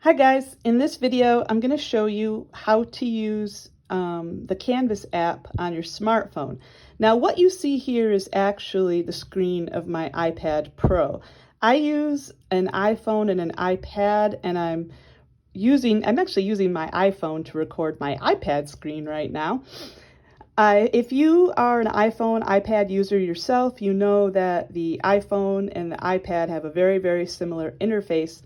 Hi guys, in this video I'm going to show you how to use the Canvas app on your smartphone. Now what you see here is actually the screen of my iPad Pro. I use an iPhone and an iPad, and I'm actually using my iPhone to record my iPad screen right now. If you are an iPhone, iPad user yourself, you know that the iPhone and the iPad have a very similar interface.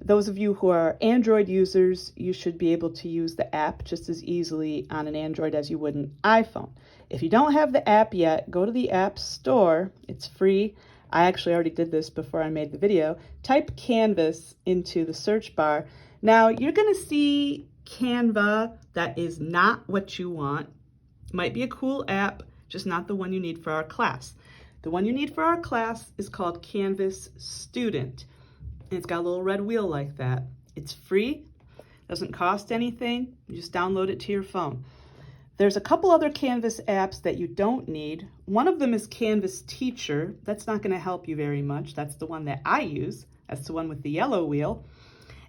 Those of you who are Android users, you should be able to use the app just as easily on an Android as you would an iPhone. If you don't have the app yet, go to the App Store. It's free. I actually already did this before I made the video. Type Canvas into the search bar. Now you're going to see Canva that is not what you want. Might be a cool app, just not the one you need for our class. The one you need for our class is called Canvas Student. And it's got a little red wheel like that. It's free, doesn't cost anything. You just download it to your phone. There's a couple other Canvas apps that you don't need. One of them is Canvas Teacher. That's not going to help you very much. That's the one that I use. That's the one with the yellow wheel.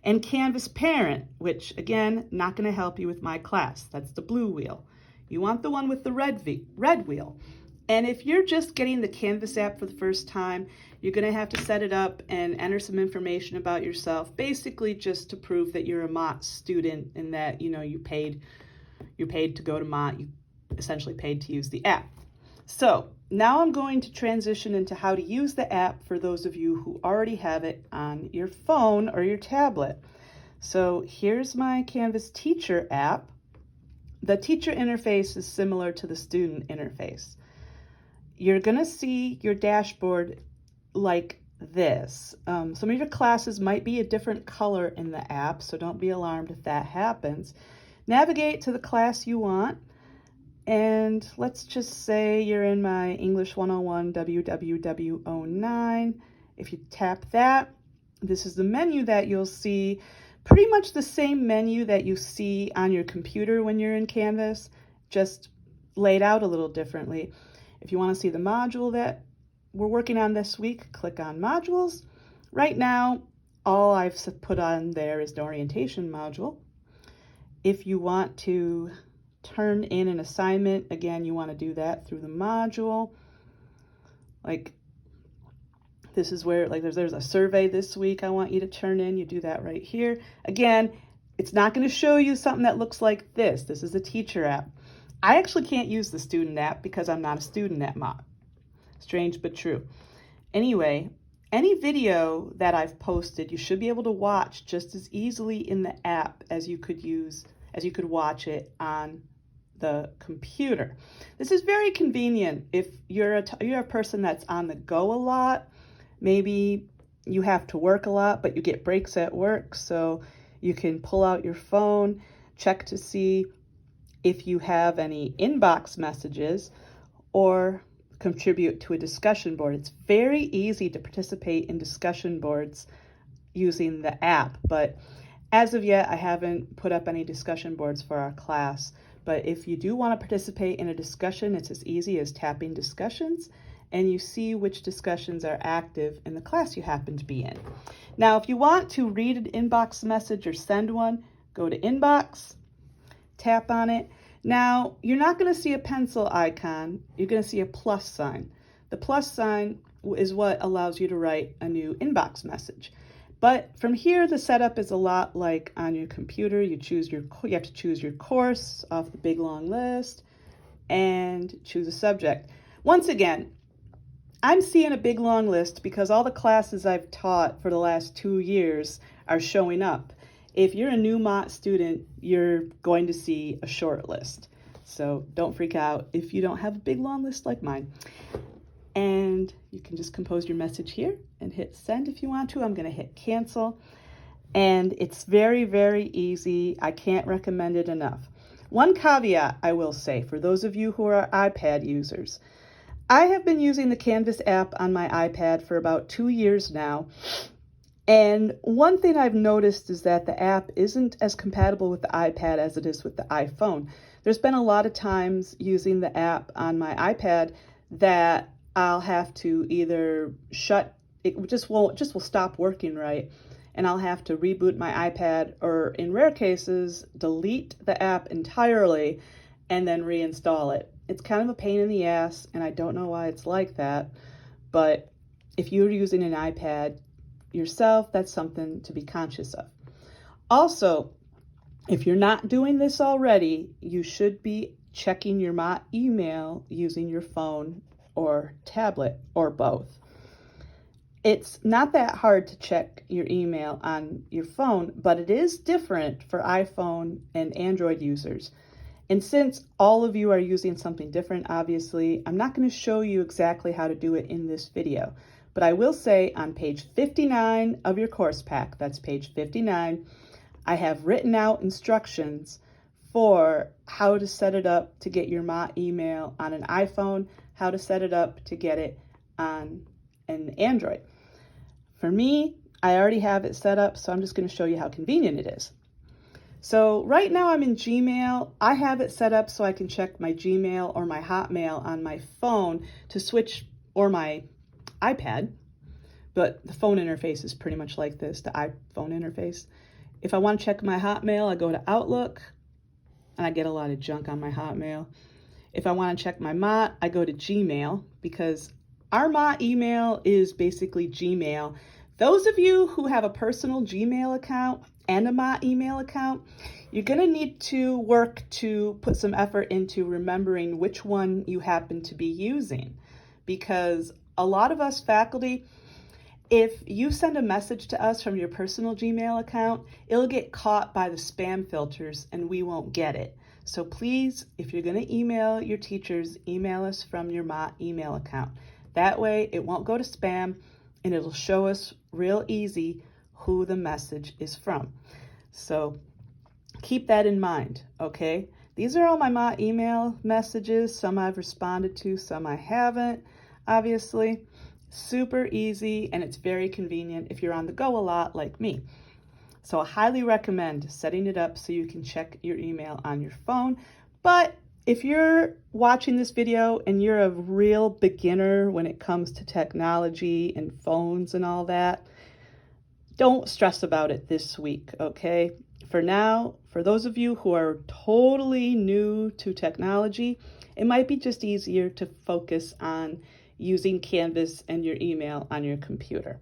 And Canvas Parent, which again, not going to help you with my class. That's the blue wheel. You want the one with the red wheel. And if you're just getting the Canvas app for the first time, you're going to have to set it up and enter some information about yourself, basically just to prove that you're a Mott student and that, you know, you're paid to go to Mott. You essentially paid to use the app. So now I'm going to transition into how to use the app for those of you who already have it on your phone or your tablet. So here's my Canvas Teacher app. The teacher interface is similar to the student interface. You're going to see your dashboard like this. Some of your classes might be a different color in the app, so don't be alarmed if that happens. Navigate to the class you want, and let's just say you're in my English 101 WWW09. If you tap that, this is the menu that you'll see, pretty much the same menu that you see on your computer when you're in Canvas, just laid out a little differently. If you want to see the module that we're working on this week, click on Modules. Right now, all I've put on there is the orientation module. If you want to turn in an assignment, again, you want to do that through the module. Like, this is where, like, there's a survey this week I want you to turn in. You do that right here. Again, it's not going to show you something that looks like this. This is a teacher app. I actually can't use the student app because I'm not a student at Mott. Strange but true. Anyway, any video that I've posted, you should be able to watch just as easily in the app as you could watch it on the computer. This is very convenient if you're a person that's on the go a lot. Maybe you have to work a lot, but you get breaks at work, so you can pull out your phone, check to see if you have any inbox messages, or contribute to a discussion board. It's very easy to participate in discussion boards using the app, but as of yet, I haven't put up any discussion boards for our class. But if you do want to participate in a discussion, it's as easy as tapping discussions, and you see which discussions are active in the class you happen to be in. Now, if you want to read an inbox message or send one, go to Inbox, tap on it. Now, you're not going to see a pencil icon. You're going to see a plus sign. The plus sign is what allows you to write a new inbox message. But from here, the setup is a lot like on your computer. You have to choose your course off the big long list and choose a subject. Once again, I'm seeing a big long list because all the classes I've taught for the last 2 years are showing up. If you're a new Mott student, you're going to see a short list. So don't freak out if you don't have a big long list like mine. And you can just compose your message here and hit send if you want to. I'm going to hit cancel. And it's very easy. I can't recommend it enough. One caveat I will say for those of you who are iPad users. I have been using the Canvas app on my iPad for about 2 years now. And one thing I've noticed is that the app isn't as compatible with the iPad as it is with the iPhone. There's been a lot of times using the app on my iPad that I'll have to either shut, it just will stop working right. and I'll have to reboot my iPad, or in rare cases, delete the app entirely and then reinstall it. It's kind of a pain in the ass, and I don't know why it's like that, but if you're using an iPad yourself, that's something to be conscious of. Also, if you're not doing this already, you should be checking your Mott email using your phone or tablet or both. It's not that hard to check your email on your phone, but it is different for iPhone and Android users. And since all of you are using something different, obviously, I'm not going to show you exactly how to do it in this video. But I will say on page 59 of your course pack, that's page 59, I have written out instructions for how to set it up to get your Mott email on an iPhone, how to set it up to get it on an Android. For me, I already have it set up, so I'm just going to show you how convenient it is. So right now I'm in Gmail. I have it set up so I can check my Gmail or my Hotmail on my phone to switch, or my iPad, but the phone interface is pretty much like this, the iPhone interface. If I want to check my Hotmail, I go to Outlook, and I get a lot of junk on my Hotmail. If I want to check my Mott, I go to Gmail, because our Mott email is basically Gmail. Those of you who have a personal Gmail account and a Mott email account, you're going to need to work to put some effort into remembering which one you happen to be using, because a lot of us faculty, if you send a message to us from your personal Gmail account, it'll get caught by the spam filters and we won't get it. So please, if you're going to email your teachers, email us from your Mott email account. That way it won't go to spam, and it'll show us real easy who the message is from. So keep that in mind, okay? These are all my Mott email messages. Some I've responded to, some I haven't, obviously. Super easy, and it's very convenient if you're on the go a lot like me. So I highly recommend setting it up so you can check your email on your phone. But if you're watching this video and you're a real beginner when it comes to technology and phones and all that, don't stress about it this week, okay? For now, for those of you who are totally new to technology, it might be just easier to focus on using Canvas and your email on your computer.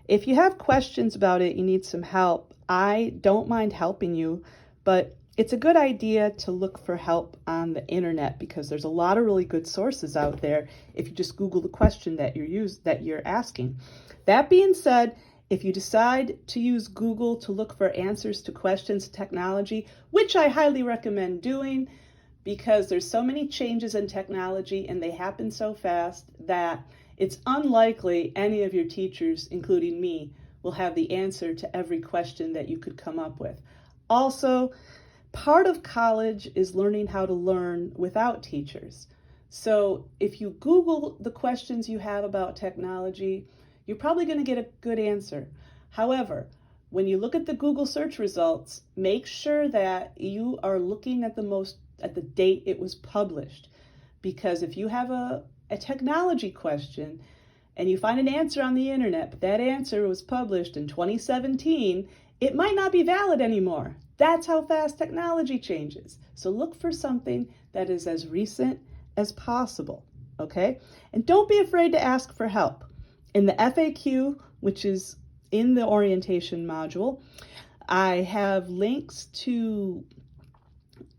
If you have questions about it, you need some help, I don't mind helping you, but it's a good idea to look for help on the internet, because there's a lot of really good sources out there if you just Google the question that you're asking. That being said, if you decide to use Google to look for answers to questions in technology, which I highly recommend doing, because there's so many changes in technology and they happen so fast that it's unlikely any of your teachers, including me, will have the answer to every question that you could come up with. Also, part of college is learning how to learn without teachers. So if you Google the questions you have about technology, you're probably going to get a good answer. However, when you look at the Google search results, make sure that you are looking at the date it was published. Because if you have a technology question and you find an answer on the internet, but that answer was published in 2017, it might not be valid anymore. That's how fast technology changes. So look for something that is as recent as possible, okay? And don't be afraid to ask for help. In the FAQ, which is in the orientation module, I have links to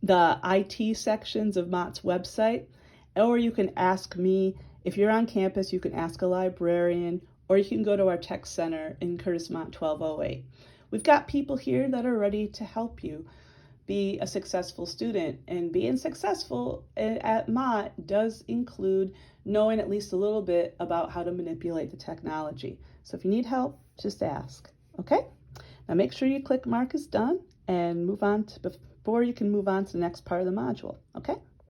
the IT sections of Mott's website, or you can ask me. If you're on campus, you can ask a librarian, or you can go to our tech center in Curtis Mott 1208. We've got people here that are ready to help you be a successful student, and being successful at Mott does include knowing at least a little bit about how to manipulate the technology. So if you need help, just ask, okay? Now make sure you click Mark is done and move on to, before you can move on to the next part of the module, okay?